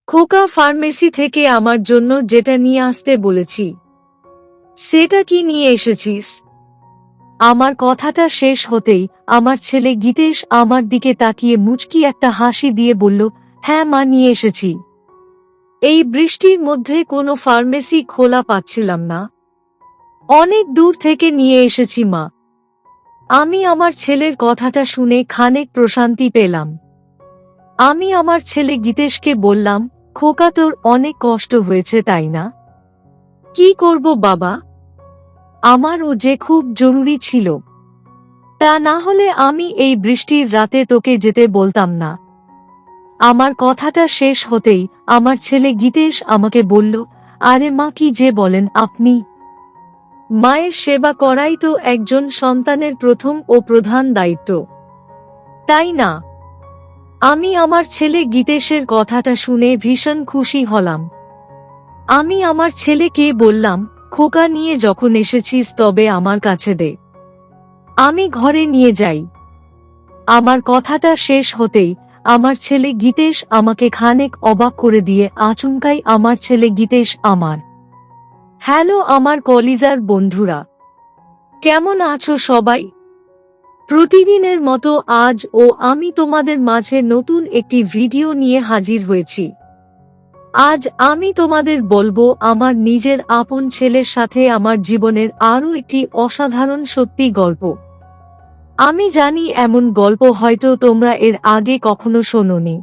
খোকা ফার্মেসি থেকে আমার জন্য যেটা নিয়ে আসতে বলেছি সেটা কি নিয়ে এসেছিস? আমার কথাটা শেষ হতেই আমার ছেলে গীতেশ আমার দিকে তাকিয়ে মুচকি একটা হাসি দিয়ে বলল, হ্যাঁ মা, নিয়ে এসেছি। এই বৃষ্টির মধ্যে কোনো ফার্মেসি খোলা পাচ্ছিলাম না, অনেক দূর থেকে নিয়ে এসেছি মা। আমি আমার ছেলের কথাটা শুনে খানিক প্রশান্তি পেলাম। আমি আমার ছেলে গীতেশকে বললাম, খোকা, তোর অনেক কষ্ট হয়েছে তাই না? কি করব বাবা, আমারও যে খুব জরুরি ছিল, তা না হলে আমি এই বৃষ্টির রাতে তোকে যেতে বলতাম না। আমার কথাটা শেষ হতেই আমার ছেলে গীতেশ আমাকে বলল, আরে মা, কি যে বলেন আপনি? মায়ের সেবা করাই তো একজন সন্তানের প্রথম ও প্রধান দায়িত্ব, তাই না? আমি আমার ছেলে গীতেশের কথাটা শুনে ভীষণ খুশি হলাম। আমি আমার ছেলেকে বললাম, খোকা, নিয়ে যখন এসেছিস তবে আমার কাছে দে, আমি ঘরে নিয়ে যাই। আমার কথাটা শেষ হতেই আমার ছেলে গীতেশ আমাকে খানিক অবাক করে দিয়ে আচমকাই আমার ছেলে গীতেশ আমার। হ্যালো আমার কলিজার বন্ধুরা, কেমন আছো সবাই? প্রতিদিনের মতো আজও আমি তোমাদের মাঝে নতুন একটি ভিডিও নিয়ে হাজির হয়েছি। আজ আমি তোমাদের বলবো আমার নিজের আপন ছেলের সাথে আমার জীবনের আরও একটি অসাধারণ সত্যি গল্প। আমি জানি এমন গল্প হয়তো তোমরা এর আগে কখনো শোনোনি।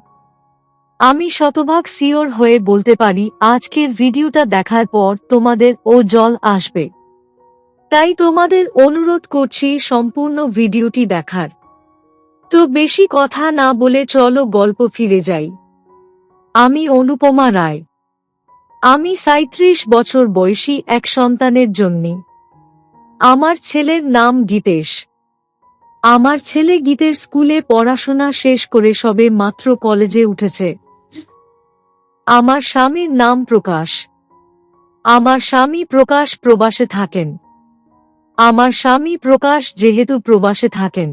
আমি শতভাগ শিওর হয়ে বলতে পারি আজকের ভিডিওটা দেখার পর তোমাদের ও জল আসবে। তাই তোমাদের অনুরোধ করছি সম্পূর্ণ ভিডিওটি দেখার। তো বেশি কথা না বলে চলো গল্প ফিরে যাই। আমি অনুপমা রায়। আমি 37 বছর বয়সী এক সন্তানের জন্যে। আমার ছেলের নাম গীতেশ। আমার ছেলে গীতের স্কুলে পড়াশোনা শেষ করে সবে মাত্র কলেজে উঠেছে। আমার স্বামীর নাম প্রকাশ। আমার স্বামী প্রকাশ প্রবাসে থাকেন। আমার স্বামী প্রকাশ যেহেতু প্রবাসে থাকেন,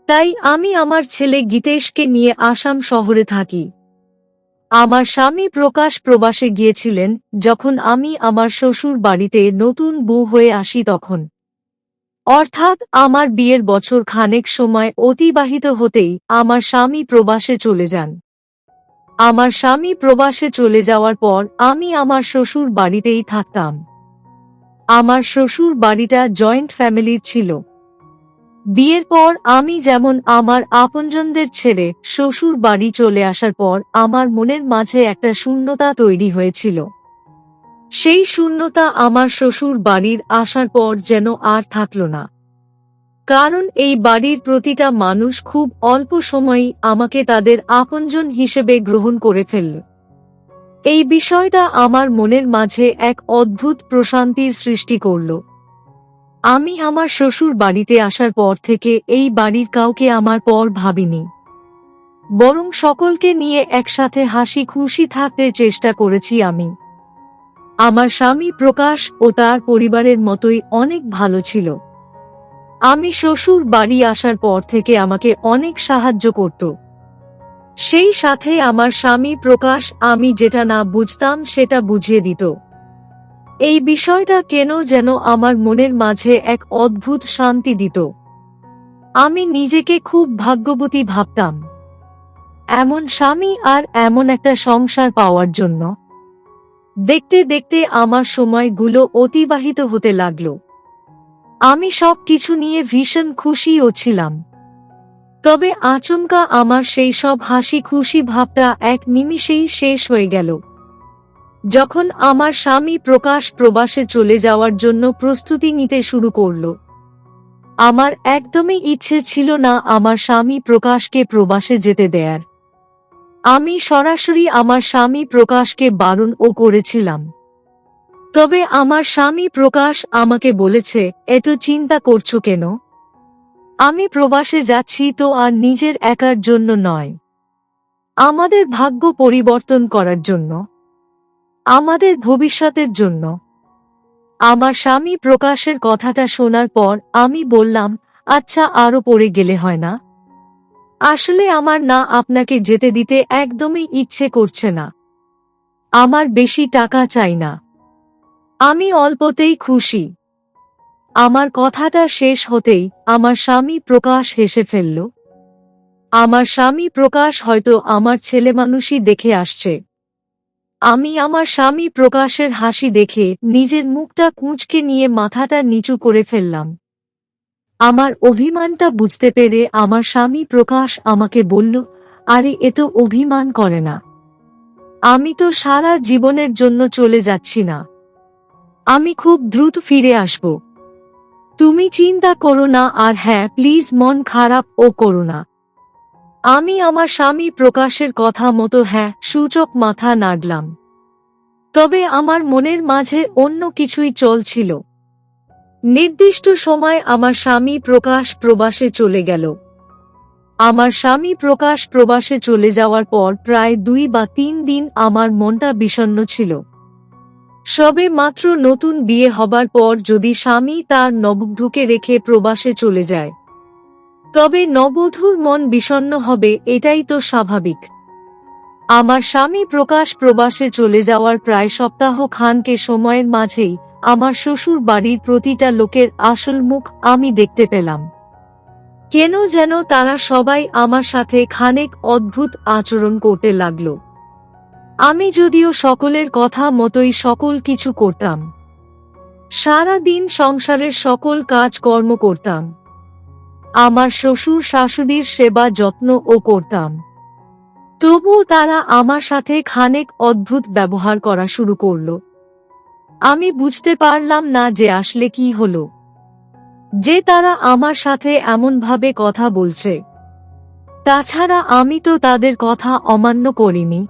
তাই আমি আমার ছেলে গীতেশকে নিয়ে আসাম শহরে থাকি। আমার স্বামী প্রকাশ প্রবাসে গিয়েছিলেন যখন আমি আমার শ্বশুর বাড়িতে নতুন বউ হয়ে আসি তখন, অর্থাৎ আমার বিয়ের বছর খানেক সময় অতিবাহিত হতেই আমার স্বামী প্রবাসে চলে যান। আমার স্বামী প্রবাসে চলে যাওয়ার পর আমি আমার শ্বশুর বাড়িতেই থাকতাম। আমার শ্বশুর বাড়িটা জয়েন্ট ফ্যামিলির ছিল। বিয়ের পর আমি যেমন আমার আপনজনদের ছেড়ে শ্বশুর বাড়ি চলে আসার পর আমার মনের মাঝে একটা শূন্যতা তৈরি হয়েছিল। সেই শূন্যতা আমার শ্বশুর বাড়ির আসার পর যেন আর থাকল না। কারণ এই বাড়ির প্রতিটা মানুষ খুব অল্প সময়েই আমাকে তাদের আপনজন হিসেবে গ্রহণ করে ফেলল। এই বিষয়টা আমার মনের মাঝে এক অদ্ভুত প্রশান্তির সৃষ্টি করল। আমি আমার শ্বশুর বাড়িতে আসার পর থেকে এই বাড়ির কাউকে আমার পর ভাবিনি, বরং সকলকে নিয়ে একসাথে হাসি খুশি থাকতে চেষ্টা করেছি আমি। আমার স্বামী প্রকাশ ও তার পরিবারের মতোই অনেক ভালো ছিল। আমি শ্বশুর বাড়ি আসার পর থেকে আমাকে অনেক সাহায্য করত। সেই সাথে আমার স্বামী প্রকাশ আমি যেটা না বুঝতাম সেটা বুঝিয়ে দিত। এই বিষয়টা কেন যেন আমার মনের মাঝে এক অদ্ভুত শান্তি দিত। আমি নিজেকে খুব ভাগ্যবতী ভাবতাম এমন স্বামী আর এমন একটা সংসার পাওয়ার জন্য। দেখতে দেখতে আমার সময়গুলো অতিবাহিত হতে লাগল। আমি সব কিছু নিয়ে ভীষণ খুশিও ছিলাম। তবে আচমকা আমার সেই সব হাসি খুশি ভাবটা এক নিমিষেই শেষ হয়ে গেল, যখন আমার স্বামী প্রকাশ প্রবাসে চলে যাওয়ার জন্য প্রস্তুতি নিতে শুরু করল। আমার একদমই ইচ্ছে ছিল না আমার স্বামী প্রকাশকে প্রবাসে যেতে দেয়ার। আমি সরাসরি আমার স্বামী প্রকাশকে বারণও করেছিলাম। তবে আমার স্বামী প্রকাশ আমাকে বলেছে, এত চিন্তা করছো কেন? আমি প্রবাসে যাচ্ছি তো আর নিজের একার জন্য নয়, আমাদের ভাগ্য পরিবর্তন করার জন্য, আমাদের ভবিষ্যতের জন্য। আমার স্বামী প্রকাশের কথাটা শোনার পর আমি বললাম, আচ্ছা, আরো পড়ে গেলে হয় না? আসলে আমার না আপনাকে যেতে দিতে একদমই ইচ্ছে করছে না। আমার বেশি টাকা চাই না। আমি অল্পতেই খুশি। আমার কথাটা শেষ হতেই আমার স্বামী প্রকাশ হেসে ফেলল। আমার স্বামী প্রকাশ হয়তো আমার ছেলেমানুষই দেখে আসছে। আমি আমার স্বামী প্রকাশের হাসি দেখে নিজের মুখটা কুঁচকে নিয়ে মাথাটা নিচু করে ফেললাম। আমার অভিমানটা বুঝতে পেরে আমার স্বামী প্রকাশ আমাকে বলল, আরে এ তো অভিমান করে না। আমি তো সারা জীবনের জন্য চলে যাচ্ছি না। আমি খুব দ্রুত ফিরে আসব। তুমি চিন্তা করো না, আর হ্যাঁ, প্লিজ মন খারাপ ও করো না। আমি আমার স্বামী প্রকাশের কথা মতো হ্যাঁ সূচক মাথা নাড়লাম। তবে আমার মনের মাঝে অন্য কিছুই চলছিল। নির্দিষ্ট সময় আমার স্বামী প্রকাশ প্রবাসে চলে গেল। আমার স্বামী প্রকাশ প্রবাসে চলে যাওয়ার পর প্রায় 2 বা 3 দিন আমার মনটা বিষণ্ণ ছিল। সবে মাত্র নতুন বিয়ে হবার পর যদি স্বামী তার নববধূকে রেখে প্রবাসে চলে যায়, তবে নববধূর মন বিষণ্ণ হবে, এটাই তো স্বাভাবিক। আমার স্বামী প্রকাশ প্রবাসে চলে যাওয়ার প্রায় সপ্তাহ খানকে সময়ের মাঝেই আমার শ্বশুর বাড়ির প্রতিটা লোকের আসল মুখ আমি দেখতে পেলাম। কেন যেন তারা সবাই আমার সাথে খানিক অদ্ভুত আচরণ করতে লাগল। আমি যদিও সকলের কথা মতোই সকল কিছু করতাম। সারা দিন সংসারের সকল কাজকর্ম করতাম। আমার শ্বশুর শাশুড়ির সেবা যত্নও করতাম। তবুও তারা আমার সাথে খানিক অদ্ভুত ব্যবহার করা শুরু করল। আমি বুঝতে পারলাম না যে আসলে কি হলো, যে তারা আমার সাথে এমনভাবে কথা বলছে। তাছাড়া আমি তো তাদের কথা অমান্য করিনি।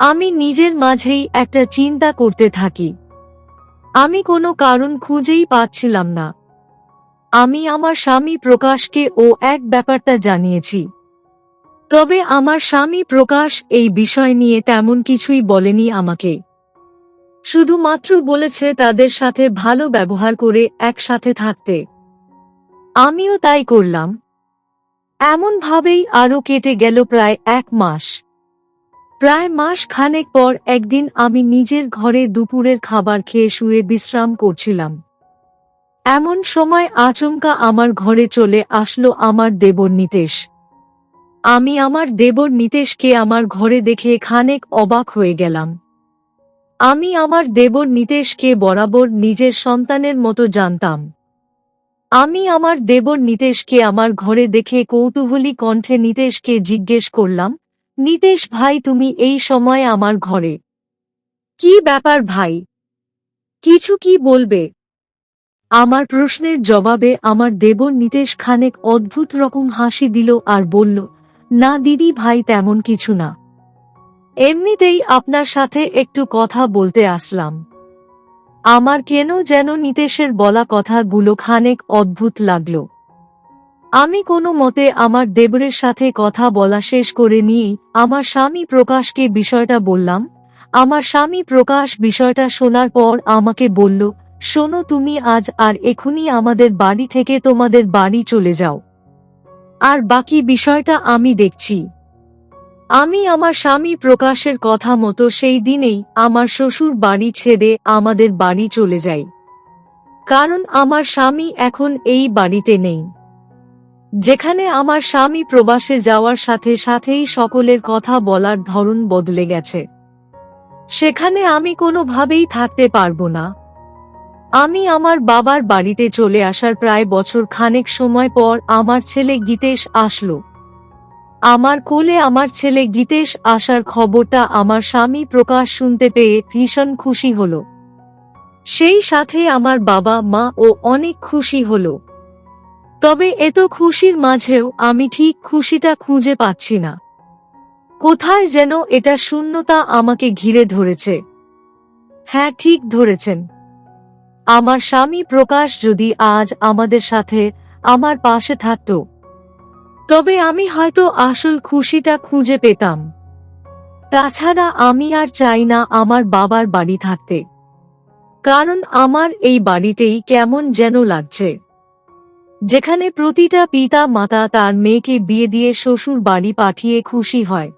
আমি নিজের মাঝেই একটা চিন্তা করতে থাকি। আমি কোনো কারণ খুঁজেই পাচ্ছিলাম না। আমি আমার স্বামী প্রকাশকে এক ব্যাপারটা জানিয়েছি। তবে আমার স্বামী প্রকাশ এই বিষয় নিয়ে তেমন কিছুই বলেনি আমাকে। শুধুমাত্র বলেছে তাদের সাথে ভালো ব্যবহার করে একসাথে থাকতে। আমিও তাই করলাম। এমনভাবেই আরও কেটে গেল প্রায় 1 মাস। প্রায় মাস খানেক পর একদিন আমি নিজের ঘরে দুপুরের খাবার খেয়ে শুয়ে বিশ্রাম করছিলাম। এমন সময় আচমকা আমার ঘরে চলে আসলো আমার দেবর নিতেশ। আমি আমার দেবর নিতেশকে আমার ঘরে দেখে খানেক অবাক হয়ে গেলাম। আমি আমার দেবর নিতেশকে বরাবর নিজের সন্তানের মতো জানতাম। আমি আমার দেবর নিতেশকে আমার ঘরে দেখে কৌতূহলী কণ্ঠে নিতেশকে জিজ্ঞেস করলাম, নিতেশ ভাই, তুমি এই সময় আমার ঘরে? কি ব্যাপার ভাই? কিছু কি বলবে? আমার প্রশ্নের জবাবে আমার দেবর নিতেশ খানেক অদ্ভুত রকম হাসি দিল আর বলল, না দিদি ভাই, তেমন কিছু না। এমনিতেই আপনার সাথে একটু কথা বলতে আসলাম। আমার কেন যেন নিতেশের বলা কথাগুলো খানেক অদ্ভুত লাগলো। আমি কোনো মতে আমার দেবরের সাথে কথা বলা শেষ করে নিয়েই আমার স্বামী প্রকাশকে বিষয়টা বললাম। আমার স্বামী প্রকাশ বিষয়টা শোনার পর আমাকে বলল, শোনো, তুমি আজ আর এখনই আমাদের বাড়ি থেকে তোমাদের বাড়ি চলে যাও, আর বাকি বিষয়টা আমি দেখছি। আমি আমার স্বামী প্রকাশের কথা মতো সেই দিনেই আমার শ্বশুর বাড়ি ছেড়ে আমাদের বাড়ি চলে যাই। কারণ আমার স্বামী এখন এই বাড়িতে নেই। যেখানে আমার স্বামী প্রবাসে যাওয়ার সাথে সাথেই সকলের কথা বলার ধরন বদলে গেছে, সেখানে আমি কোনোভাবেই থাকতে পারবো না। আমি আমার বাবার বাড়িতে চলে আসার প্রায় বছর খানেক সময় পর আমার ছেলে গীতেশ আসলো। আমার কোলে আমার ছেলে গীতেশ আসার খবরটা আমার স্বামী প্রকাশ শুনতে পেয়ে ভীষণ খুশি হলো। সেই সাথে আমার বাবা মা অনেক খুশি হলো। তবে এত খুশির মাঝেও আমি ঠিক খুশিটা খুঁজে পাচ্ছি না। কোথায় যেন এটা শূন্যতা আমাকে ঘিরে ধরেছে। হ্যাঁ, ঠিক ধরেছেন। আমার স্বামী প্রকাশ যদি আজ আমাদের সাথে আমার পাশে থাকত, তবে আমি হয়তো আসল খুশিটা খুঁজে পেতাম। তাছাড়া আমি আর চাই না আমার বাবার বাড়ি থাকতে, কারণ আমার এই বাড়িতেই কেমন যেন লাগছে, যেখানে প্রতিটা পিতা মাতা তার মেয়েকে বিয়ে দিয়ে শ্বশুর বাড়ি পাঠিয়ে খুশি হয়।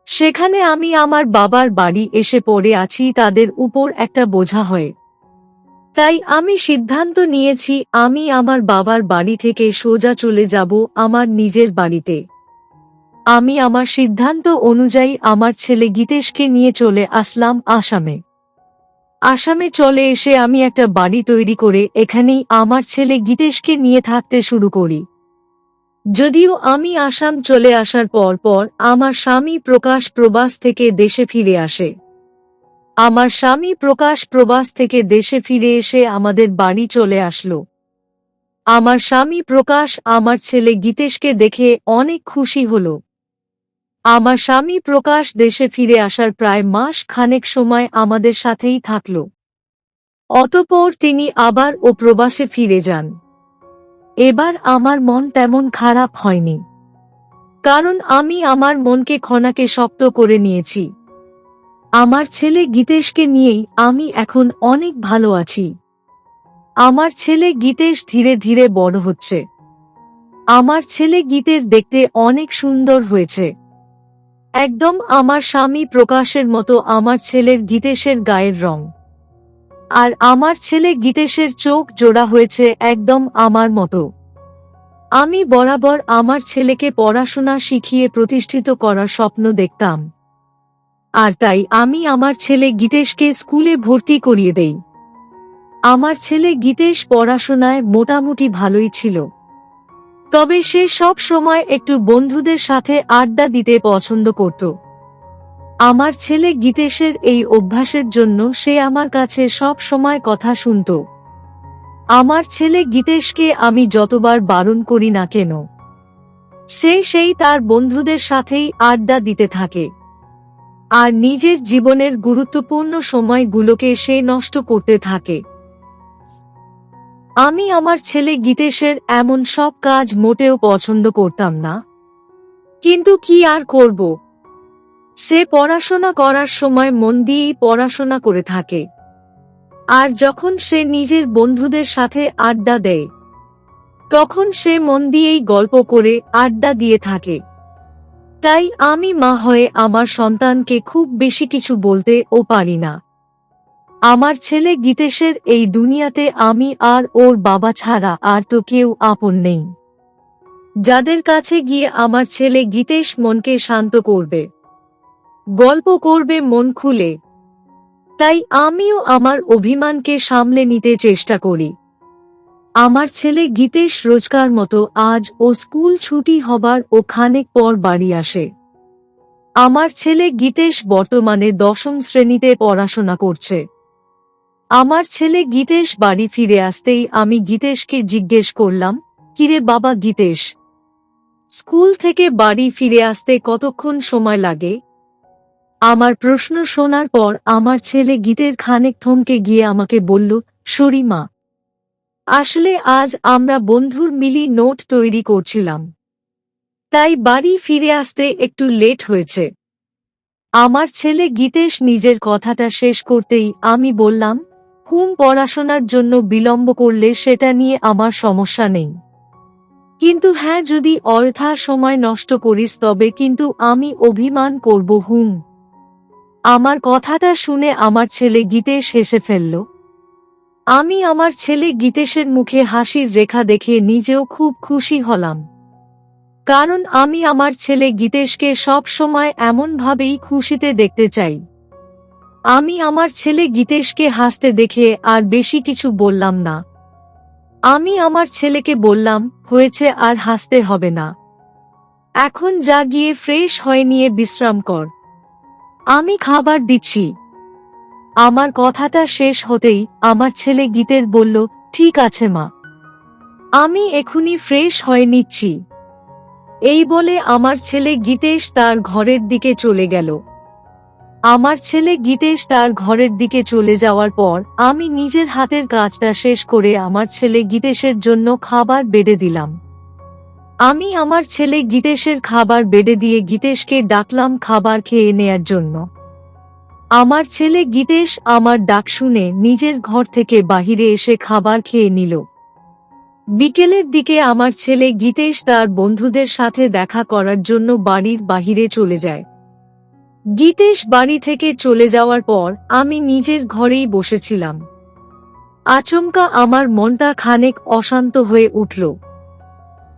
সেখানে আমি আমার বাবার বাড়ি এসে পড়ে আছি তাদের উপর একটা বোঝা হয়ে। তাই আমি সিদ্ধান্ত নিয়েছি আমি আমার বাবার বাড়ি থেকে সোজা চলে যাব আমার নিজের বাড়িতে। আমি আমার সিদ্ধান্ত অনুযায়ী আমার ছেলে গীতেশকে নিয়ে চলে আসলাম আসামে। আসামে চলে এসে আমি একটা বাড়ি তৈরি করে এখানেই আমার ছেলে গীতেশকে নিয়ে থাকতে শুরু করি। যদিও আমি আসাম চলে আসার পর আমার স্বামী প্রকাশ প্রবাস থেকে দেশে ফিরে আসে। আমার স্বামী প্রকাশ প্রবাস থেকে দেশে ফিরে এসে আমাদের বাড়ি চলে আসলো। আমার স্বামী প্রকাশ আমার ছেলে গীতেশকে দেখে অনেক খুশি হলো। আমার স্বামী প্রকাশ দেশে ফিরে আসার প্রায় মাস খানেক সময় আমাদের সাথেই থাকল। অতঃপর তিনি আবার প্রবাসে ফিরে যান। এবার আমার মন তেমন খারাপ হয়নি, কারণ আমি আমার মনকে খনাকে শক্ত করে নিয়েছি। আমার ছেলে গীতেশকে নিয়েই আমি এখন অনেক ভালো আছি। আমার ছেলে গীতেশ ধীরে ধীরে বড় হচ্ছে। আমার ছেলে গীতের দেখতে অনেক সুন্দর হয়েছে। একদম আমার স্বামী প্রকাশের মতো আমার ছেলের গীতেশের গায়ের রং। আর আমার ছেলে গীতেশের চোখ জোড়া হয়েছে একদম আমার মতো। আমি বরাবর আমার ছেলেকে পড়াশোনা শিখিয়ে প্রতিষ্ঠিত করার স্বপ্ন দেখতাম। আর তাই আমি আমার ছেলে গীতেশকে স্কুলে ভর্তি করিয়ে দেই। আমার ছেলে গীতেশ পড়াশোনায় মোটামুটি ভালোই ছিল, তবে সে সব সময় একটু বন্ধুদের সাথে আড্ডা দিতে পছন্দ করত। আমার ছেলে গীতেশের এই অভ্যাসের জন্য সে আমার কাছে সব সময় কথা শুনত। আমার ছেলে গীতেশকে আমি যতবার বারণ করি না কেন, সেই তার বন্ধুদের সাথেই আড্ডা দিতে থাকে। আর নিজের জীবনের গুরুত্বপূর্ণ সময়গুলোকে সে নষ্ট করতে থাকে। আমি আমার ছেলে গীতেশের এমন সব কাজ মোটেও পছন্দ করতাম না, কিন্তু কি আর করব, সে পড়াশোনা করার সময় মন দিয়েই পড়াশোনা করে থাকে। আর যখন সে নিজের বন্ধুদের সাথে আড্ডা দেয়, তখন সে মন দিয়েই গল্প করে আড্ডা দিয়ে থাকে। তাই আমি মা হয়ে আমার সন্তানকে খুব বেশি কিছু বলতেও পারি না। আমার ছেলে গীতেশের এই দুনিয়াতে আমি আর ওর বাবা ছাড়া আর তো কেউ আপন নেই, যাদের কাছে গিয়ে আমার ছেলে গীতেশ মনকে শান্ত করবে, গল্প করবে মন খুলে। তাই আমিও আমার অভিমানকে সামলে নিতে চেষ্টা করি। আমার ছেলে গীতেশ রোজকার মতো আজ ও স্কুল ছুটি হবার ও খানেক পর বাড়ি আসে। আমার ছেলে গীতেশ বর্তমানে 10ম শ্রেণীতে পড়াশোনা করছে। আমার ছেলে গীতেশ বাড়ি ফিরে আসতেই আমি গীতেশকে জিজ্ঞেস করলাম, কিরে বাবা গীতেশ, স্কুল থেকে বাড়ি ফিরে আসতে কতক্ষণ সময় লাগে? আমার প্রশ্ন শোনার পর আমার ছেলে গীতের খানেক থমকে গিয়ে আমাকে বলল, সরি মা, আসলে আজ আমরা বন্ধুর মিলি নোট তৈরি করছিলাম, তাই বাড়ি ফিরে আসতে একটু লেট হয়েছে। আমার ছেলে গীতেশ নিজের কথাটা শেষ করতেই আমি বললাম, পড়াশোনার জন্য বিলম্ব করলে সেটা নিয়ে আমার সমস্যা নেই, কিন্তু হ্যাঁ যদি অযথা সময় নষ্ট করিস তবে কিন্তু আমি অভিমান করব। আমার কথাটা শুনে আমার ছেলে গীতেশ হেসে ফেলল। আমি আমার ছেলে গীতেশের মুখে হাসির রেখা দেখে নিজেও খুব খুশি হলাম, কারণ আমি আমার ছেলে গীতেশকে সব সময় এমনভাবেই খুশিতে দেখতে চাই। আমি আমার ছেলে গীতেশকে হাসতে দেখে আর বেশি কিছু বললাম না। আমি আমার ছেলেকে বললাম, হয়েছে আর হাসতে হবে না, এখন যা গিয়ে ফ্রেশ হয়ে নিয়ে বিশ্রাম কর, আমি খাবার দিচ্ছি। আমার কথাটা শেষ হতেই আমার ছেলে গীতের বলল, ঠিক আছে মা, আমি এখুনি ফ্রেশ হয়ে নিচ্ছি। এই বলে আমার ছেলে গীতেশ তার ঘরের দিকে চলে গেল। আমার ছেলে গীতেশ তার ঘরের দিকে চলে যাওয়ার পর আমি নিজের হাতের কাজটা শেষ করে আমার ছেলে গীতেশের জন্য খাবার বেড়ে দিলাম। আমি আমার ছেলে গীতেশের খাবার বেড়ে দিয়ে গীতেশকে ডাকলাম খাবার খেয়ে নেয়ার জন্য। আমার ছেলে গীতেশ আমার ডাক শুনে নিজের ঘর থেকে বাহিরে এসে খাবার খেয়ে নিল। বিকেলের দিকে আমার ছেলে গীতেশ তার বন্ধুদের সাথে দেখা করার জন্য বাড়ির বাহিরে চলে যায়। গীতেশ বাড়ি থেকে চলে যাওয়ার পর আমি নিজের ঘরেই বসেছিলাম। আচমকা আমার মনটা খানিক অশান্ত হয়ে উঠল।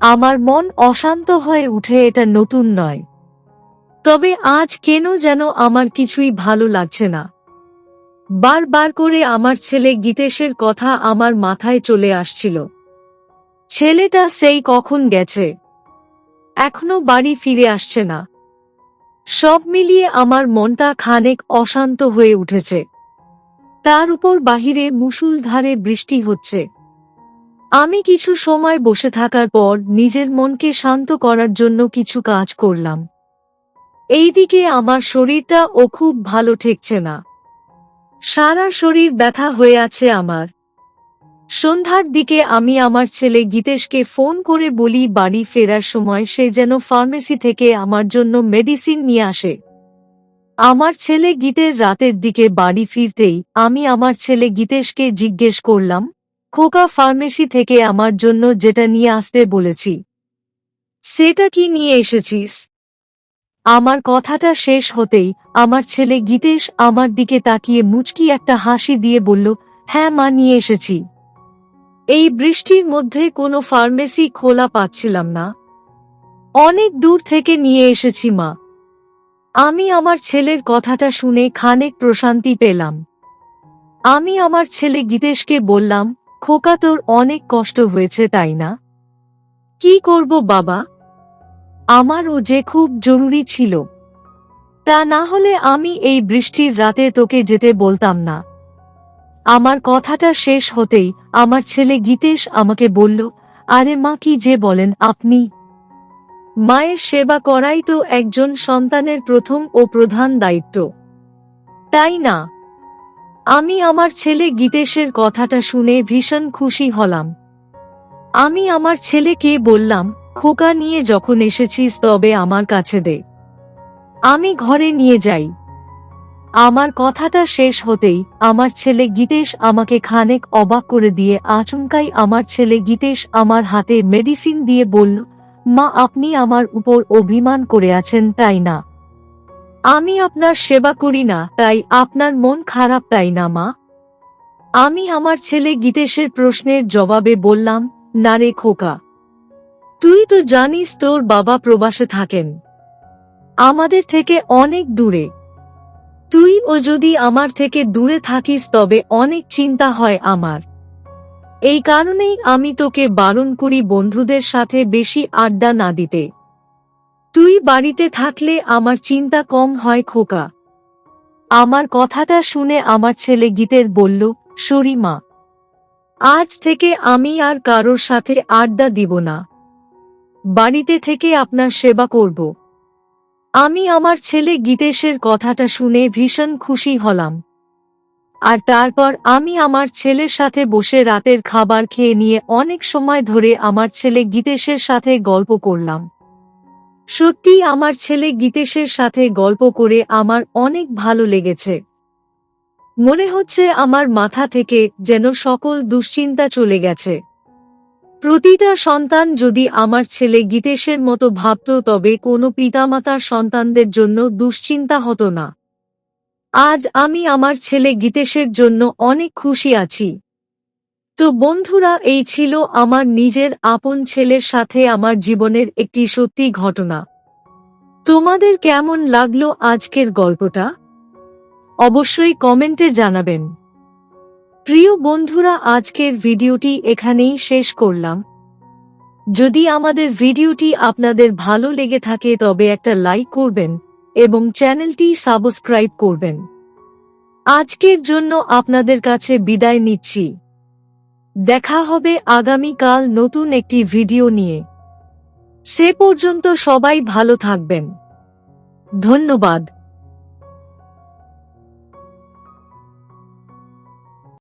আমার মন অশান্ত হয়ে উঠে এটা নতুন নয়, তবে আজ কেন যেন আমার কিছুই ভালো লাগছে না। বারবার করে আমার ছেলে গীতেশের কথা আমার মাথায় চলে আসছিল। ছেলেটা সেই কখন গেছে, এখনো বাড়ি ফিরে আসছে না। সব মিলিয়ে আমার মনটা খানিক অশান্ত হয়ে উঠেছে। তার উপর বাহিরে মুষলধারে বৃষ্টি হচ্ছে। আমি কিছু সময় বসে থাকার পর নিজের মনকে শান্ত করার জন্য কিছু কাজ করলাম। এইদিকে আমার শরীরটাও খুব ভালো ঠেকছে না। সারা শরীর ব্যথা হয়ে আছে আমার। সন্ধ্যার দিকে আমি আমার ছেলে গীতেশকে ফোন করে বলি বাড়ি ফেরার সময় সে যেন ফার্মেসি থেকে আমার জন্য মেডিসিন নিয়ে আসে। আমার ছেলে গীতের রাতের দিকে বাড়ি ফিরতেই আমি আমার ছেলে গীতেশকে জিজ্ঞেস করলাম, খোকা ফার্মেসি থেকে আমার জন্য যেটা নিয়ে আসতে বলেছি সেটা কি নিয়ে এসেছিস? আমার কথাটা শেষ হতেই আমার ছেলে গীতেশ আমার দিকে তাকিয়ে মুচকি একটা হাসি দিয়ে বলল, হ্যাঁ মা, নিয়ে এসেছি। এই বৃষ্টির মধ্যে কোনো ফার্মেসি খোলা পাচ্ছিলাম না, অনেক দূর থেকে নিয়ে এসেছি মা। আমি আমার ছেলের কথাটা শুনে খানিক প্রশান্তি পেলাম। আমি আমার ছেলে গীতেশকে বললাম, খোকা তোর অনেক কষ্ট হয়েছে তাই না? কি করব বাবা, আমারও যে খুব জরুরি ছিল, তা না হলে আমি এই বৃষ্টির রাতে তোকে যেতে বলতাম না। আমার কথাটা শেষ হতেই আমার ছেলে গীতেশ আমাকে বলল, আরে মা, কি যে বলেন আপনি? মায়ের সেবা করাই তো একজন সন্তানের প্রথম ও প্রধান দায়িত্ব, তাই না? আমি আমার ছেলে গীতেশের কথাটা শুনে ভীষণ খুশি হলাম। আমি আমার ছেলেকে বললাম, খোকা নিয়ে যখন এসেছিস তবে আমার কাছে দে, আমি ঘরে নিয়ে যাই। আমার কথাটা শেষ হতেই আমার ছেলে গীতেশ আমাকে খানিক অবাক করে দিয়ে আচমকাই আমার ছেলে গীতেশ আমার হাতে মেডিসিন দিয়ে বলল, মা, আপনি আমার উপর অভিমান করে আছেন তাই না? আমি আপনার সেবা করি না তাই আপনার মন খারাপ তাই না মা? আমি আমার ছেলে গীতেশের প্রশ্নের জবাবে বললাম, না রে খোকা, তুই তো জানিস তোর বাবা প্রবাসে থাকেন, আমাদের থেকে অনেক দূরে। তুই ও যদি আমার থেকে দূরে থাকিস তবে অনেক চিন্তা হয় আমার। এই কারণেই আমি তোকে বারণ করি বন্ধুদের সাথে বেশি আড্ডা না দিতে। তুই বাড়িতে থাকলে আমার চিন্তা কম হয় খোকা। আমার কথাটা শুনে আমার ছেলে গীতের বলল, সরি মা, আজ থেকে আমি আর কারোর সাথে আড্ডা দিব না, বাড়িতে থেকে আপনার সেবা করব। আমি আমার ছেলে গীতেশের কথাটা শুনে ভীষণ খুশি হলাম। আর তারপর আমি আমার ছেলের সাথে বসে রাতের খাবার খেয়ে নিয়ে অনেক সময় ধরে আমার ছেলে গীতেশের সাথে গল্প করলাম। সত্যি আমার ছেলে গীতেশের সাথে গল্প করে আমার অনেক ভালো লেগেছে। মনে হচ্ছে আমার মাথা থেকে যেন সকল দুশ্চিন্তা চলে গেছে। প্রতিটা সন্তান যদি আমার ছেলে গীতেশের মতো ভাবত তবে কোনো পিতামাতার সন্তানদের জন্য দুশ্চিন্তা হতো না। আজ আমি আমার ছেলে গীতেশের জন্য অনেক খুশি আছি। তো বন্ধুরা, এই ছিল আমার নিজের আপন ছেলের সাথে আমার জীবনের একটি সত্যি ঘটনা। তোমাদের কেমন লাগলো আজকের গল্পটা? অবশ্যই কমেন্টে জানাবেন। প্রিয় বন্ধুরা, আজকের ভিডিওটি এখানেই শেষ করলাম। যদি আমাদের ভিডিওটি আপনাদের ভালো লেগে থাকে তবে একটা লাইক করবেন এবং চ্যানেলটি সাবস্ক্রাইব করবেন। আজকের জন্য আপনাদের কাছে বিদায় নিচ্ছি। দেখা হবে আগামীকাল নতুন একটি ভিডিও নিয়ে। সে পর্যন্ত সবাই ভালো থাকবেন। ধন্যবাদ।